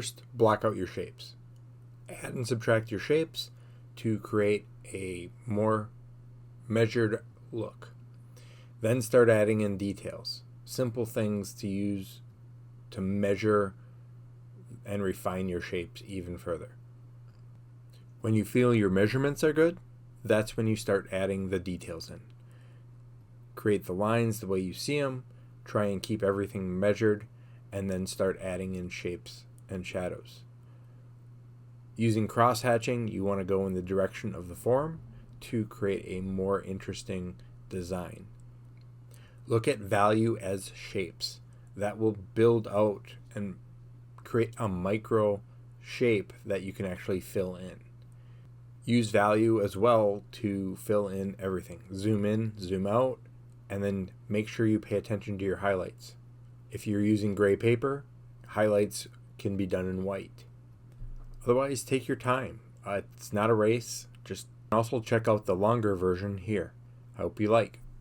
First, block out your shapes. Add and subtract your shapes to create a more measured look. Then start adding in details, simple things to use to measure and refine your shapes even further. When you feel your measurements are good, that's when you start adding the details in. Create the lines the way you see them, try and keep everything measured, and then start adding in shapes and shadows. Using crosshatching, you want to go in the direction of the form to create a more interesting design. Look at value as shapes. That will build out and create a micro shape that you can actually fill in. Use value as well to fill in everything. Zoom in, zoom out, and then make sure you pay attention to your highlights. If you're using gray paper, highlights can be done in white. Otherwise, take your time. It's not a race. Just also check out the longer version here. I hope you like.